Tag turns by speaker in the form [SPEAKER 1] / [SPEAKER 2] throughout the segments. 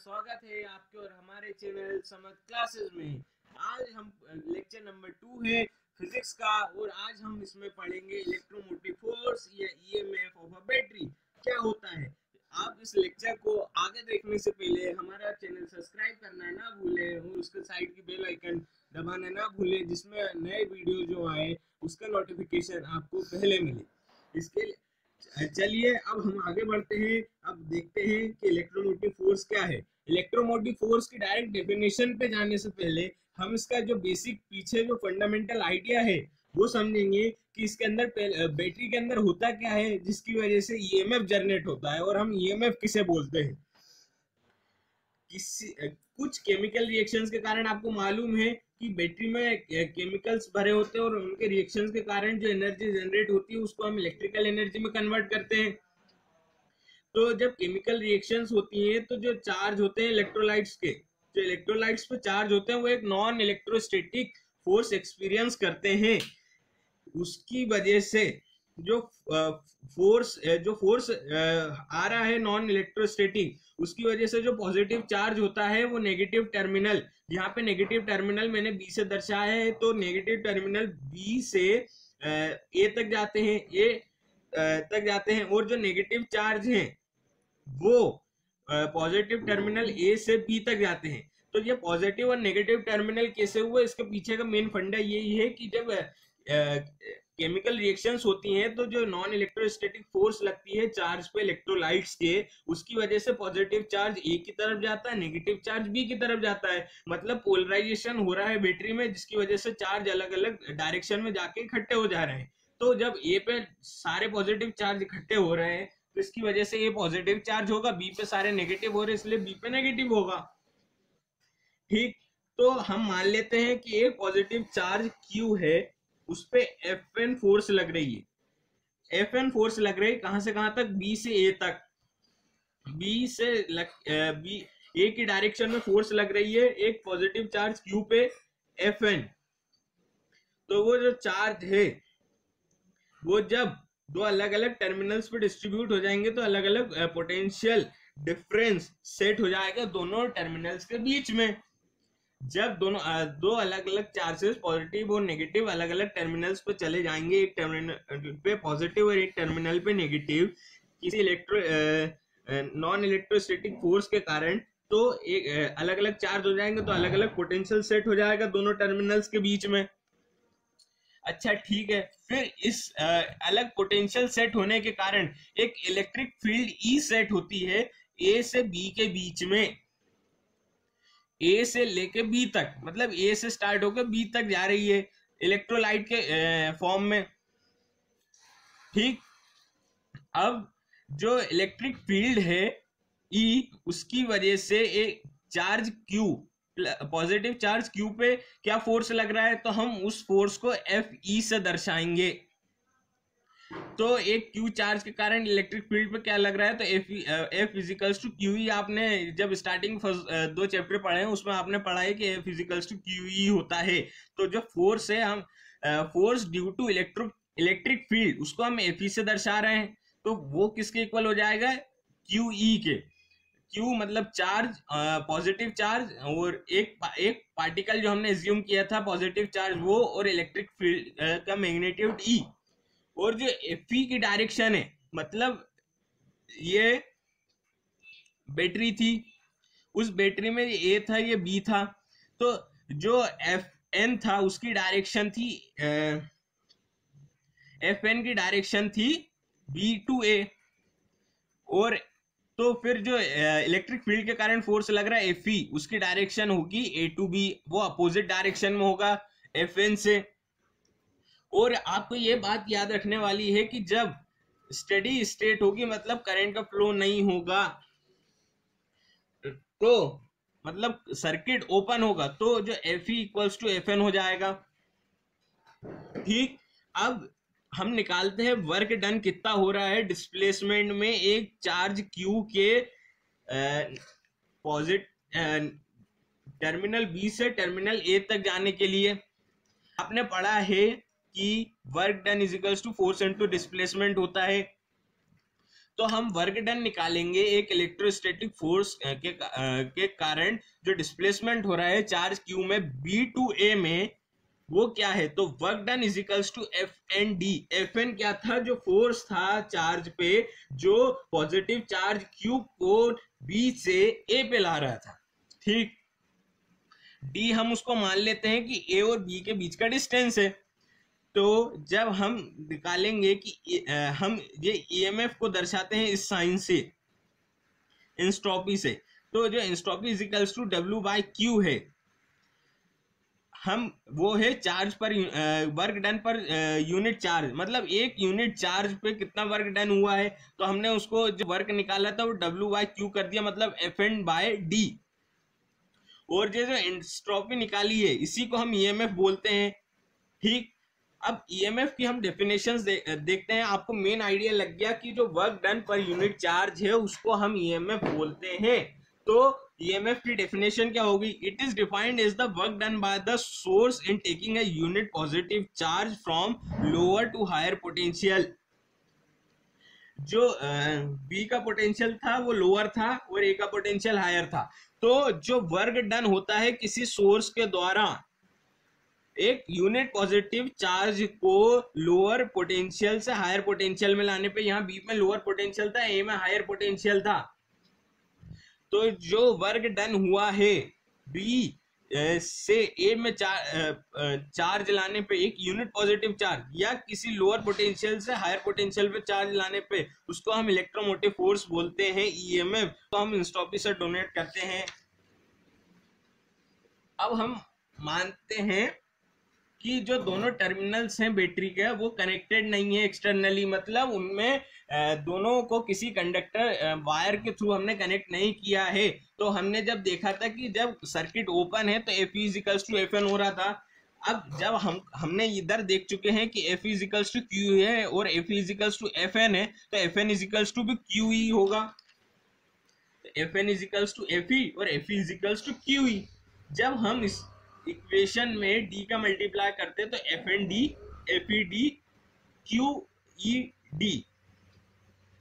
[SPEAKER 1] स्वागत है आपके और हमारे चैनल समझ क्लासेस में। आज हम लेक्चर नंबर 2 है फिजिक्स का और आज हम इसमें पढ़ेंगे इलेक्ट्रोमोटिव फोर्स या ईएमएफ ऑफ अ बैटरी क्या होता है। आप इस लेक्चर को आगे देखने से पहले हमारा चैनल सब्सक्राइब करना ना भूलें और उसके साइड की बेल आइकन दबाना ना भूलें, जिसमें नए वीडियो जो आए उसका नोटिफिकेशन आपको पहले मिले। इसके लिए चलिए अब हम आगे बढ़ते हैं। अब देखते हैं कि इलेक्ट्रोमोटिव फोर्स क्या है। इलेक्ट्रोमोटिव फोर्स की डायरेक्ट डेफिनेशन पे जाने से पहले हम इसका जो बेसिक पीछे जो फंडामेंटल आइडिया है वो समझेंगे कि इसके अंदर बैटरी के अंदर होता क्या है जिसकी वजह से ईएमएफ जनरेट होता है और हम ईएमएफ किसे बोलते हैं। कुछ केमिकल रिएक्शंस के कारण आपको मालूम है कि बैटरी में केमिकल्स भरे होते हैं और उनके रिएक्शंस के कारण जो एनर्जी जनरेट होती है उसको हम इलेक्ट्रिकल एनर्जी में कन्वर्ट करते हैं। तो जब केमिकल रिएक्शंस होती हैं तो जो चार्ज होते हैं इलेक्ट्रोलाइट्स के, जो इलेक्ट्रोलाइट्स पे चार्ज होते हैं वो एक नॉन इलेक्ट्रोस्टैटिक फोर्स एक्सपीरियंस करते हैं। उसकी वजह से जो फोर्स आ रहा है नॉन इलेक्ट्रोस्टैटिक, उसकी वजह से जो पॉजिटिव चार्ज होता है वो नेगेटिव टर्मिनल, यहाँ पे नेगेटिव टर्मिनल मैंने बी से दर्शाया है, तो नेगेटिव टर्मिनल बी से ए तक जाते हैं, तक जाते हैं और जो नेगेटिव चार्ज हैं वो पॉजिटिव टर्मिनल ए से बी तक जाते हैं। तो ये पॉजिटिव और नेगेटिव टर्मिनल कैसे हुए, इसके पीछे का मेन फंडा यही है कि जब केमिकल रिएक्शंस होती हैं तो जो नॉन इलेक्ट्रोस्टैटिक फोर्स लगती है चार्ज पे इलेक्ट्रोलाइट्स के, उसकी वजह से पॉजिटिव चार्ज ए की तरफ जाता है, नेगेटिव चार्ज बी की तरफ जाता है। मतलब पोलराइजेशन हो रहा है बैटरी में, जिसकी वजह से चार्ज अलग अलग डायरेक्शन में जाके इकट्ठे हो जा रहे हैं। तो जब ए पे सारे पॉजिटिव चार्ज इकट्ठे हो रहे हैं तो इसकी वजह से ए पॉजिटिव चार्ज होगा, बी पे सारे नेगेटिव हो रहे हैं इसलिए बी पे नेगेटिव होगा। ठीक, तो हम मान लेते हैं कि एक पॉजिटिव चार्ज क्यू है, उस पे Fn फोर्स लग रही है। Fn फोर्स लग रही है कहां से कहां तक, बी से ए तक। बी से बी ए की डायरेक्शन में फोर्स लग रही है एक पॉजिटिव चार्ज क्यू पे Fn। तो वो जो चार्ज है वो जब दो अलग अलग टर्मिनल्स पे डिस्ट्रीब्यूट हो जाएंगे तो अलग अलग पोटेंशियल डिफरेंस सेट हो जाएगा दोनों टर्मिनल्स के बीच में। जब दोनों दो अलग अलग चार्जेस पॉजिटिव और नेगेटिव अलग अलग टर्मिनल्स पे चले जाएंगे, एक टर्मिनल पे पॉजिटिव और एक टर्मिनल पे नेगेटिव, किसी नॉन इलेक्ट्रोस्टैटिक फोर्स के कारण, तो एक अलग अलग चार्ज हो जाएंगे तो अलग अलग पोटेंशियल सेट हो जाएगा दोनों टर्मिनल्स के बीच में। अच्छा ठीक है, फिर इस अलग पोटेंशियल सेट होने के कारण एक इलेक्ट्रिक फील्ड ई सेट होती है ए से बी के बीच में, ए से लेके बी तक, मतलब ए से स्टार्ट होकर बी तक जा रही है इलेक्ट्रोलाइट के फॉर्म में। ठीक, अब जो इलेक्ट्रिक फील्ड है ई, उसकी वजह से एक charge Q, positive charge Q पे क्या फोर्स लग रहा है, तो हम उस फोर्स को एफ ई से दर्शाएंगे। तो एक क्यू चार्ज के कारण इलेक्ट्रिक फील्ड पे क्या लग रहा है, तो F equals to Q E. आपने जब स्टार्टिंग दो चैप्टर पढ़े हैं उसमें आपने पढ़ा है कि F equals to Q E होता है। तो जो फोर्स है, हम force due to electric field, उसको हम एफ ई से दर्शा रहे हैं, तो वो किसके इक्वल हो जाएगा, क्यू ई के। क्यू मतलब चार्ज, पॉजिटिव चार्ज, और एक पार्टिकल जो हमने एज्यूम किया था पॉजिटिव चार्ज वो, और इलेक्ट्रिक फील्ड का मैग्नीट्यूड ई। और जो एफ ई की डायरेक्शन है, मतलब ये बैटरी थी, उस बैटरी में ए था ये बी था, तो जो एफ एन था उसकी डायरेक्शन थी, एफ एन की डायरेक्शन थी बी टू ए। और तो फिर जो इलेक्ट्रिक फील्ड के कारण फोर्स लग रहा है एफ ई, उसकी डायरेक्शन होगी ए टू बी, वो अपोजिट डायरेक्शन में होगा एफ एन से। और आपको ये बात याद रखने वाली है कि जब स्टेडी स्टेट होगी, मतलब करंट का फ्लो नहीं होगा, तो मतलब सर्किट ओपन होगा, तो जो F E equals to F N हो जाएगा। ठीक, अब हम निकालते हैं वर्क डन कितना हो रहा है डिस्प्लेसमेंट में एक चार्ज क्यू के टर्मिनल बी से टर्मिनल ए तक जाने के लिए। आपने पढ़ा है कि work done is equals to force into displacement होता है। तो हम वर्क डन निकालेंगे एक इलेक्ट्रोस्टैटिक फोर्स के कारण जो डिस्प्लेसमेंट हो रहा है चार्ज क्यू में बी टू ए में, वो क्या है, तो work done is equals to F N D. F N क्या था, जो फोर्स था चार्ज पे, जो पॉजिटिव चार्ज क्यू को बी से ए पे ला रहा था, ठीक। डी हम उसको मान लेते हैं कि ए और बी के बीच का डिस्टेंस है। तो जब हम निकालेंगे कि हम ये ईएमएफ को दर्शाते हैं इस साइन से, एंट्रोपी से, तो जो entropy is equals to W by q है, हम वो है चार्ज पर वर्क डन पर यूनिट चार्ज, मतलब एक यूनिट चार्ज पे कितना वर्क डन हुआ है, तो हमने उसको जो वर्क निकाला था वो डब्ल्यू बाय क्यू कर दिया, मतलब एफ एन बाय डी। और जो एंट्रोपी निकाली है इसी को हम ईएमएफ बोलते हैं, ठीक। अब ईएमएफ की हम डेफिनेशंस देखते हैं। आपको मेन आइडिया लग गया कि जो वर्क डन पर यूनिट चार्ज है उसको हम ईएमएफ बोलते हैं। तो ईएमएफ की डेफिनेशन क्या होगी, it is defined as the work done by the source in taking a unit positive charge from lower to higher potential. जो बी का पोटेंशियल था वो लोअर था और ए का पोटेंशियल हायर था। तो जो वर्क डन होता है किसी सोर्स के द्वारा एक यूनिट पॉजिटिव चार्ज को लोअर पोटेंशियल से हायर पोटेंशियल में लाने पे, यहाँ बी में लोअर पोटेंशियल था, ए में हायर पोटेंशियल था, तो जो वर्क डन हुआ है बी से ए में चार्ज लाने पे, एक यूनिट पॉजिटिव चार्ज या किसी लोअर पोटेंशियल से हायर पोटेंशियल पे चार्ज लाने पे, उसको हम इलेक्ट्रोमोटिव फोर्स बोलते हैं, ईएमएफ। तो हम एंट्रोपी से डोनेट करते हैं। अब हम मानते हैं कि जो दोनों टर्मिनल्स हैं बैटरी के वो कनेक्टेड नहीं है एक्सटर्नली, मतलब उनमें दोनों को किसी कंडक्टर वायर के थ्रू हमने कनेक्ट नहीं किया है। तो हमने जब देखा था कि जब सर्किट ओपन है तो F equals to F N हो रहा था। अब जब हमने इधर देख चुके हैं कि एफ इजिकल्स टू क्यू है और F equals to F N है, तो एफ एन इजिकल्स टू भी क्यू ई होगा। F N equals to F E और F equals to Q E. जब हम इस इक्वेशन में डी का मल्टीप्लाई करते हैं तो F N D, F E D, q E D,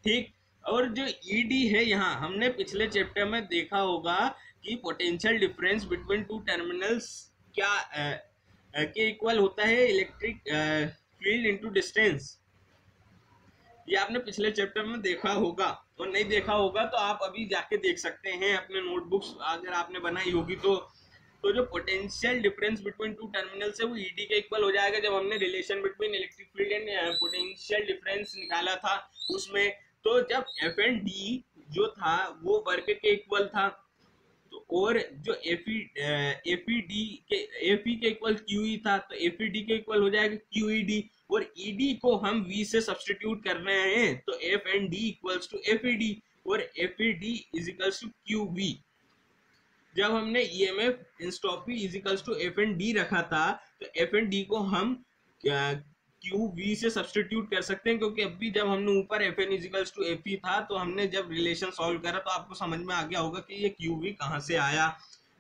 [SPEAKER 1] ठीक। और जो ई डी है, यहाँ हमने पिछले चैप्टर में देखा होगा कि potential difference between two terminals क्या के इक्वल होता है, इलेक्ट्रिक फील्ड इनटू डिस्टेंस। ये आपने पिछले चैप्टर में देखा होगा, और नहीं देखा होगा तो आप अभी जाके देख सकते हैं अपने नोटबुक्स अगर आपने बनाई होगी तो जो potential difference between two terminals है वो ईडी के इक्वल हो जाएगा। जब हमने relation between electric field and potential difference निकाला था उसमें, तो जब एफ एन डी जो था वो वर्क के इक्वल था, तो और जो एफ ई डी के इक्वल क्यू ई था, तो एफ ई डी के इक्वल हो जाएगा क्यू ई डी। और ई डी को हम वी से सब्सटीट्यूट कर रहे हैं, तो F N D equals to F E D और F E D is equals to Q V. जब हमने EMF entropy is equals to F N D रखा था, तो एफ एन डी को हम क्यू वी से सब्सटीट्यूट कर सकते हैं, क्योंकि अभी जब हमने ऊपर F N is equals to F E था तो हमने जब रिलेशन सॉल्व करा तो आपको समझ में आ गया होगा कि ये क्यू वी कहाँ से आया।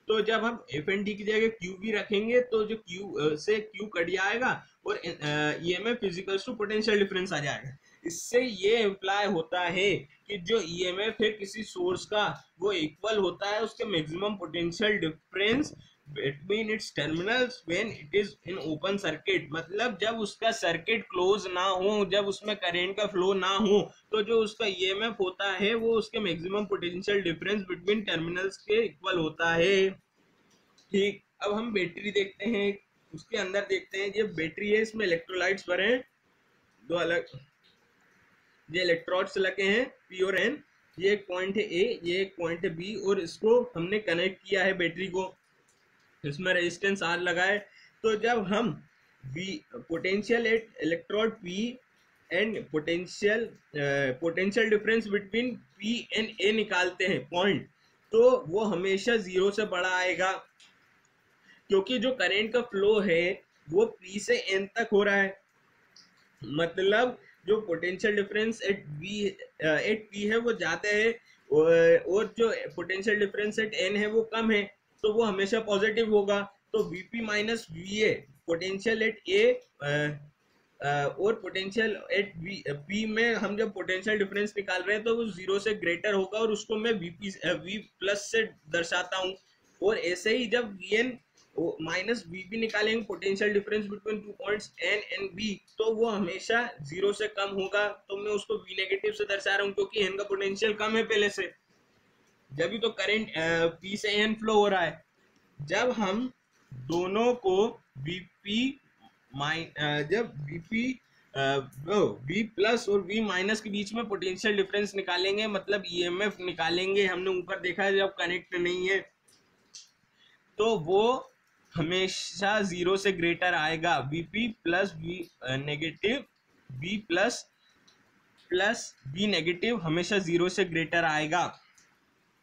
[SPEAKER 1] तो जब हम एफ एन डी की जगह क्यू वी रखेंगे तो जो क्यू से क्यू कट जाएगा और EMF is equals to potential difference आ जाएगा। इससे ये इम्प्लाई होता है कि जो ईएमएफ है किसी सोर्स का वो इक्वल होता है उसके maximum potential difference between its terminals when it is in open circuit. मतलब जब उसका सर्किट क्लोज ना हो, जब उसमें करंट का फ्लो ना हो, तो जो उसका ईएमएफ होता है वो उसके maximum potential difference between terminals के इक्वल होता है, ठीक। अब हम बैटरी देखते हैं, उसके अंदर देखते हैं। ये बैटरी है, इसमें इलेक्ट्रोलाइट्स भरे हैं, दो अलग ये इलेक्ट्रोड्स लगे हैं पी और एन। ये एक पॉइंट है ए, ये एक पॉइंट है बी, और इसको हमने कनेक्ट किया है बैटरी को, इसमें रेजिस्टेंस आर लगा है। तो जब हम B potential at electrode P and potential difference between P and A निकालते हैं पॉइंट, तो वो हमेशा जीरो से बड़ा आएगा, क्योंकि जो करंट का फ्लो है वो पी से एन तक हो रहा है। मतलब जो पोटेंशियल डिफरेंस एट पी है वो ज़्यादा है और जो पोटेंशियल डिफरेंस एट एन है वो कम है, तो वो हमेशा पॉजिटिव होगा। तो VP minus V A potential at A और पोटेंशियल एट पी में हम जब पोटेंशियल डिफरेंस निकाल रहे हैं तो वो 0 से ग्रेटर होगा और उसको मैं वी प्लस से दर्शाता हूँ। और ऐसे ही जब वी एन माइनस वी निकालेंगे potential difference between 2 points N and B, तो वो हमेशा 0 से कम होगा, तो मैं उसको वी नेगेटिव से दर्शा रहा हूँ क्योंकि एन का पोटेंशियल कम है पहले से, जब भी तो करंट पी से एन फ्लो हो रहा है। जब हम दोनों को वीपी जब वीपी वी प्लस और वी माइनस के बीच में पोटेंशियल डिफरेंस निकालेंगे, मतलब ईएमएफ निकालेंगे, हमने ऊपर देखा है जब कनेक्ट नहीं है तो वो हमेशा 0 से ग्रेटर आएगा। VP plus V negative V plus V negative हमेशा 0 से ग्रेटर आएगा।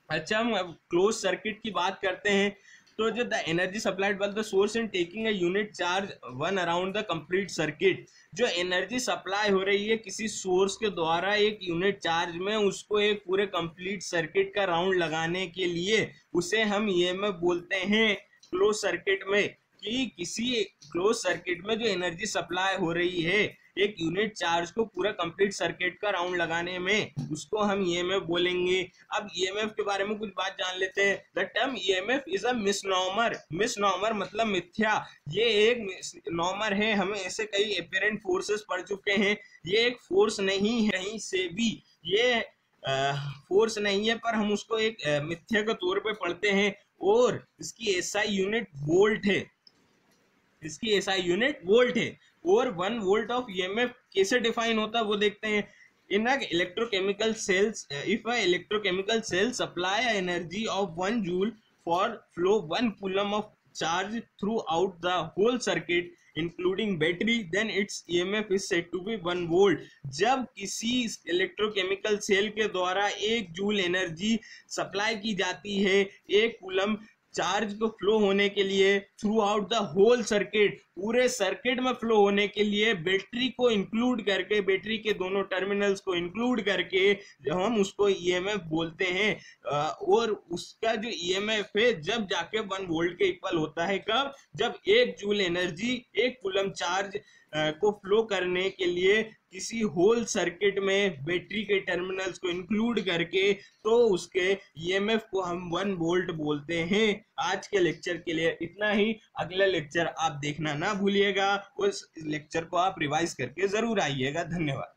[SPEAKER 1] अच्छा, हम अब क्लोज सर्किट की बात करते हैं। तो जो the energy supplied by the source in taking a unit charge one around the complete circuit, जो एनर्जी सप्लाई हो रही है किसी सोर्स के द्वारा एक यूनिट चार्ज में, उसको एक पूरे कंप्लीट सर्किट का राउंड लगाने के लिए, उसे हम ईएमएफ बोलते हैं क्लोज सर्किट में। कि किसी क्लोज सर्किट में जो एनर्जी सप्लाई हो रही है एक यूनिट चार्ज को पूरा कंप्लीट सर्किट का राउंड लगाने में, उसको हम ईएमएफ बोलेंगे। अब ईएमएफ के बारे में कुछ बात जान लेते हैं। The term EMF is a misnomer. Misnomer मतलब मिथ्या, ये एक मिसनॉमर है। हमें ऐसे कई एपरेंट फोर्सेस पढ़ चुके हैं। ये एक फोर्स नहीं है कहीं से भी, ये फोर्स नहीं है, पर हम उसको एक मिथ्या के तौर पे पढ़ते हैं। और इसकी एसआई यूनिट वोल्ट है, इसकी एसआई यूनिट वोल्ट है। और 1 वोल्ट ऑफ ईएमएफ कैसे डिफाइन होता है वो देखते हैं। In electrochemical cells, if a electrochemical cell supply energy of 1 joule for flow 1 coulomb of charge through out the whole circuit including battery, then its EMF is said to be 1 volt. जब किसी electrochemical cell के द्वारा 1 joule energy supply की जाती है 1 coulomb charge को flow होने के लिए through out the whole circuit, पूरे सर्किट में फ्लो होने के लिए बैटरी को इंक्लूड करके, बैटरी के दोनों टर्मिनल्स को इंक्लूड करके हम उसको ईएमएफ बोलते हैं। और उसका जो ईएमएफ है जब जाके 1 वोल्ट के इक्वल होता है। कब? जब 1 जूल एनर्जी 1 कूलम चार्ज को फ्लो करने के लिए किसी होल सर्किट में बैटरी के टर्मिनल्स को इंक्लूड करके, तो उसके ईएमएफ को हम 1 वोल्ट बोलते हैं। आज के लेक्चर के लिए इतना ही। अगला लेक्चर आप देखना ना भूलिएगा, उस लेक्चर को आप रिवाइज करके जरूर आइएगा। धन्यवाद।